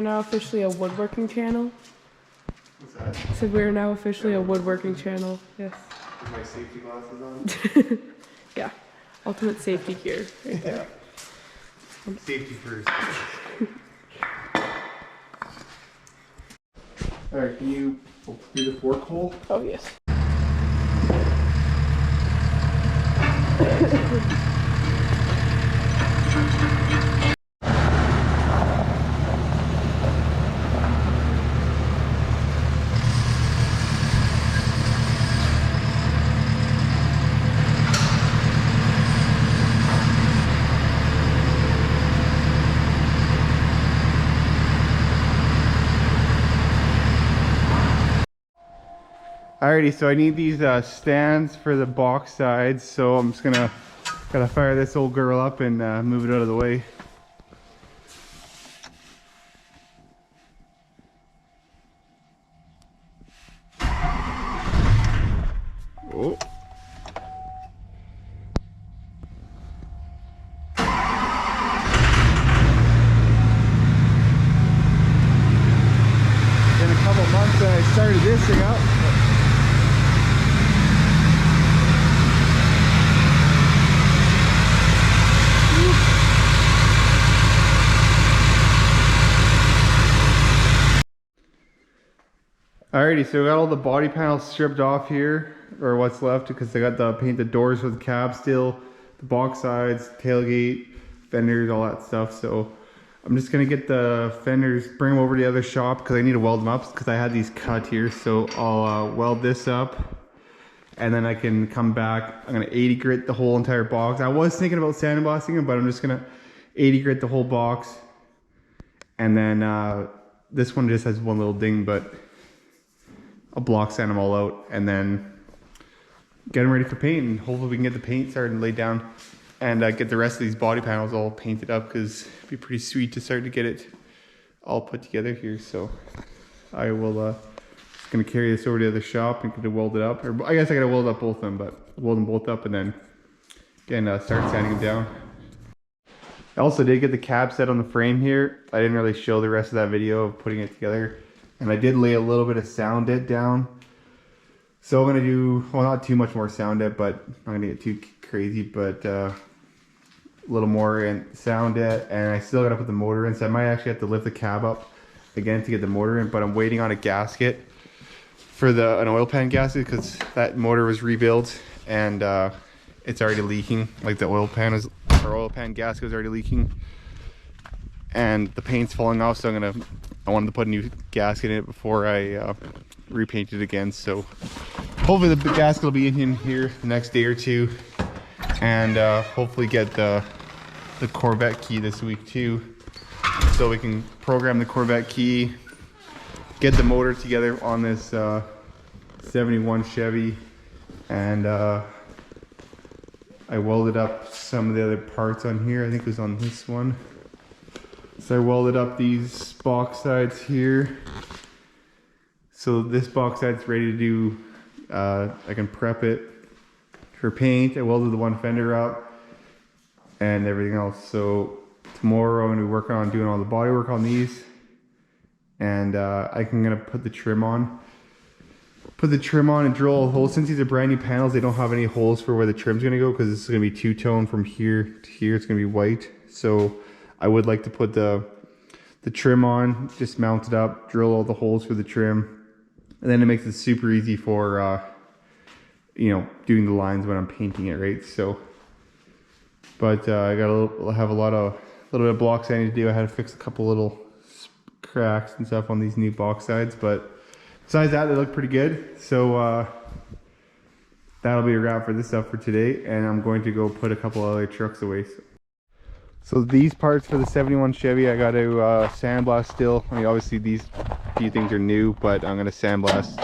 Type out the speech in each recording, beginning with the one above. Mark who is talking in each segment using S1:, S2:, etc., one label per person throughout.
S1: now officially a woodworking channel.
S2: What's that?
S1: I said we are now officially a woodworking channel. Yes.
S2: With my safety glasses on?
S1: Yeah. Ultimate safety gear. Right there.
S2: Safety first. Alright, can you do the fork hole?
S1: Oh, yes.
S2: Alrighty, so I need these stands for the box sides, so I'm just gotta fire this old girl up and move it out of the way. Oh. In a couple months I started this thing up. Alrighty, so we got all the body panels stripped off here, or what's left, because they got the painted doors with the cab still, the box sides, tailgate, fenders, all that stuff. So I'm just gonna get the fenders, bring them over to the other shop because I need to weld them up because I had these cut here. So I'll weld this up, and then I can come back. I'm gonna 80 grit the whole entire box. I was thinking about sandblasting them, but I'm just gonna 80 grit the whole box, and then this one just has one little ding, but I'll block sand them all out and then get them ready for paint, and hopefully we can get the paint started and laid down and get the rest of these body panels all painted up, because it'd be pretty sweet to start to get it all put together here. So I will just gonna carry this over to the other shop and get it welded up, or I guess I gotta weld up both of them, but weld them both up and then again start sanding them down. I also did get the cab set on the frame here. I didn't really show the rest of that video of putting it together. And I did lay a little bit of sound dip down. So I'm gonna do, well, not too much more sound dip, but I'm gonna get too crazy, but a little more in sound dip. And I still gotta put the motor in, so I might actually have to lift the cab up again to get the motor in, but I'm waiting on a gasket for an oil pan gasket, because that motor was rebuilt and it's already leaking. Like the oil pan gasket was already leaking. And the paint's falling off, so I wanted to put a new gasket in it before I repaint it again. So hopefully the gasket will be in here the next day or two, and hopefully get the Corvette key this week too, so we can program the Corvette key, get the motor together on this 71 Chevy, and I welded up some of the other parts on here. I think it was on this one. So I welded up these box sides here. So this box side's ready to do, I can prep it for paint. I welded the one fender up and everything else. So tomorrow I'm gonna be working on doing all the body work on these. And I'm gonna put the trim on. Put the trim on and drill a hole. Since these are brand new panels, they don't have any holes for where the trim's gonna go, because this is gonna be two-tone from here to here. It's gonna be white. So I would like to put the trim on, just mount it up, drill all the holes for the trim, and then it makes it super easy for you know, doing the lines when I'm painting it, right? So, but I got have a little bit of block sanding to do. I had to fix a couple little cracks and stuff on these new box sides, but besides that, they look pretty good. So that'll be a wrap for this stuff for today, and I'm going to go put a couple other trucks away. So these parts for the 71 Chevy, I got to sandblast still. I mean, obviously these few things are new, but I'm going to sandblast.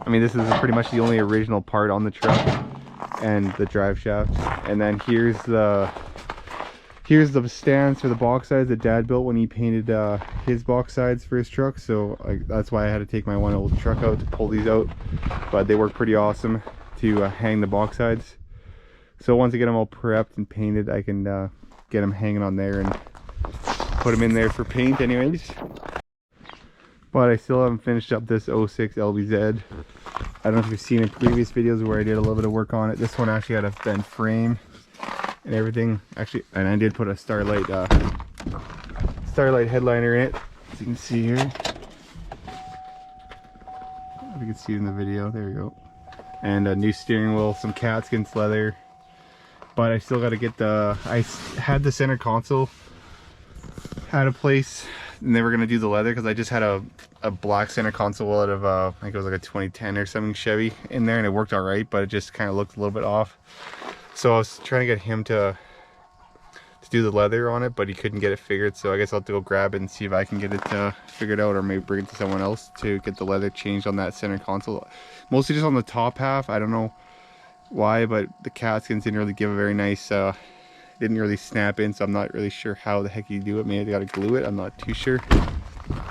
S2: I mean, this is pretty much the only original part on the truck, and the drive shaft. And then here's the stands for the box sides that Dad built when he painted his box sides for his truck. So that's why I had to take my one old truck out to pull these out. But they work pretty awesome to hang the box sides. So once I get them all prepped and painted, I can get them hanging on there and put them in there for paint anyways. But I still haven't finished up this '06 LBZ. I don't know if you've seen in previous videos where I did a little bit of work on it. This one actually had a bent frame and everything. Actually, and I did put a Starlight headliner in it, as you can see here. If you can see it in the video, there we go. And a new steering wheel, some Catskins leather. But I still got to get I had the center console out of place, and they were going to do the leather because I just had a black center console out of I think it was like a 2010 or something Chevy in there, and it worked all right, but it just kind of looked a little bit off. So I was trying to get him to do the leather on it, but he couldn't get it figured, so I guess I'll have to go grab it and see if I can get it figured out, or maybe bring it to someone else to get the leather changed on that center console. Mostly just on the top half. I don't know why, but the Catskins didn't really give a very nice didn't really snap in, so I'm not really sure how the heck you do it. Maybe they gotta glue it, I'm not too sure.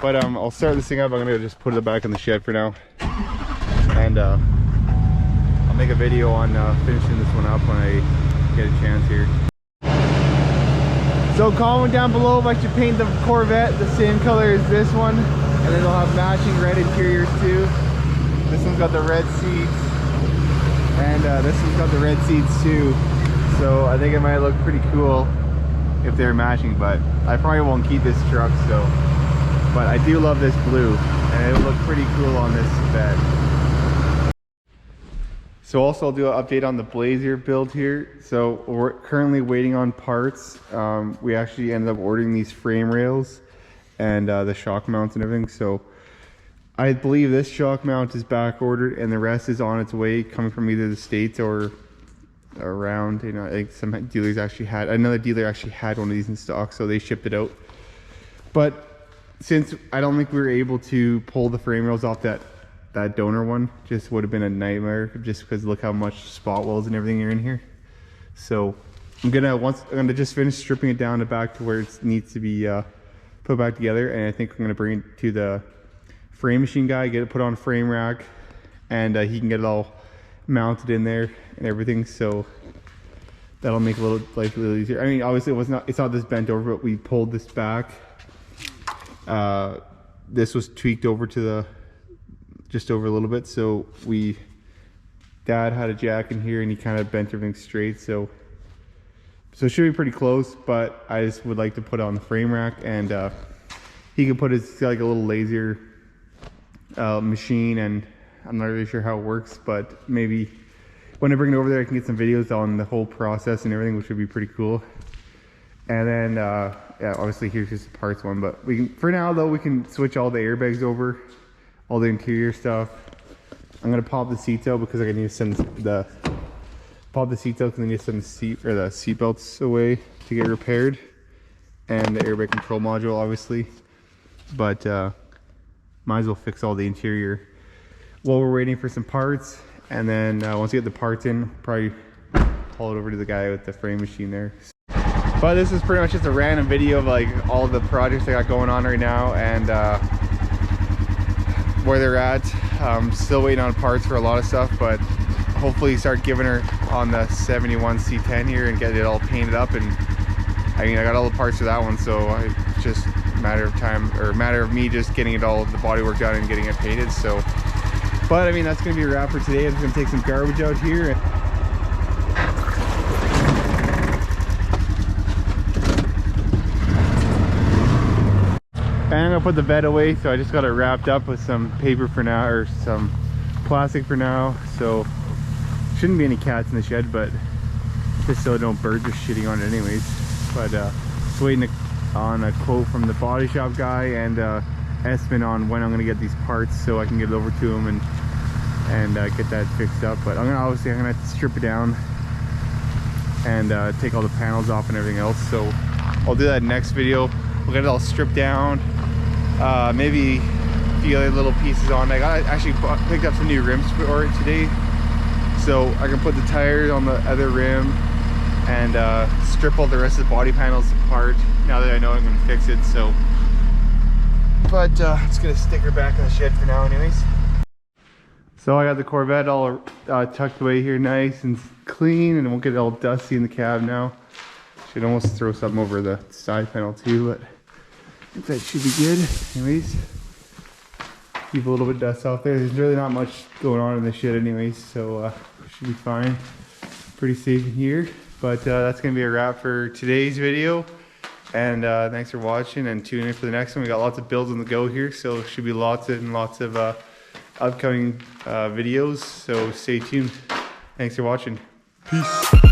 S2: But I'll start this thing up. I'm gonna just put it back in the shed for now, and I'll make a video on finishing this one up when I get a chance here. So comment down below if I should paint the Corvette the same color as this one, and then they'll have matching red interiors too. This one's got the red seats, and this one's got the red seats too. So I think it might look pretty cool if they're matching, but I probably won't keep this truck. So, but I do love this blue, and it'll look pretty cool on this bed. So also I'll do an update on the Blazer build here. So we're currently waiting on parts. We actually ended up ordering these frame rails and the shock mounts and everything. So I believe this shock mount is back ordered, and the rest is on its way, coming from either the States or around. You know, I think some dealers actually had, another dealer actually had one of these in stock, so they shipped it out. But since I don't think we were able to pull the frame rails off that donor one, just would have been a nightmare, just because look how much spot welds and everything are in here. So I'm gonna just finish stripping it down to back to where it needs to be put back together, and I think I'm gonna bring it to the frame machine guy, get it put on a frame rack, and he can get it all mounted in there and everything. So that'll make life a little easier. I mean, obviously it's not this bent over, but we pulled this back. This was tweaked over to just over a little bit, so Dad had a jack in here and he kind of bent everything straight, so it should be pretty close. But I just would like to put it on the frame rack, and he can put his like a little laser machine, and I'm not really sure how it works, but maybe when I bring it over there I can get some videos on the whole process and everything, which would be pretty cool. And then yeah, obviously here's just the parts one, but for now though, we can switch all the airbags over, all the interior stuff. I'm gonna pop the seats out because I need to send the seat belts away to get repaired, and the airbag control module obviously. But might as well fix all the interior while we're waiting for some parts, and then once we get the parts in, probably haul it over to the guy with the frame machine there. But this is pretty much just a random video of like all the projects I got going on right now, and where they're at. Still waiting on parts for a lot of stuff, but hopefully start giving her on the 71 C10 here and get it all painted up. And I mean, I got all the parts for that one, so it's just a matter of time, or a matter of me just getting it all, the bodywork done and getting it painted. So, but I mean, that's gonna be a wrap for today. I'm just gonna take some garbage out here. And I'm gonna put the bed away, so I just got it wrapped up with some paper for now, or some plastic for now. So shouldn't be any cats in the shed, but just so no birds are shitting on it anyways. But just waiting on a quote from the body shop guy and estimate on when I'm gonna get these parts, so I can get it over to him and get that fixed up. But I'm gonna have to strip it down and take all the panels off and everything else. So I'll do that next video. We'll get it all stripped down, maybe a few other little pieces on. I actually picked up some new rims for it today, so I can put the tires on the other rim and strip all the rest of the body panels apart now that I know I'm going to fix it. So, but I'm just going to stick her back in the shed for now anyways. So I got the Corvette all tucked away here nice and clean, and it won't get all dusty in the cab now. Should almost throw something over the side panel too, but I think that should be good. Anyways, keep a little bit of dust out there. There's really not much going on in the shed anyways, so should be fine. Pretty safe in here. But that's gonna be a wrap for today's video. And thanks for watching, and tune in for the next one. We got lots of builds on the go here, so should be lots of upcoming videos. So stay tuned. Thanks for watching. Peace.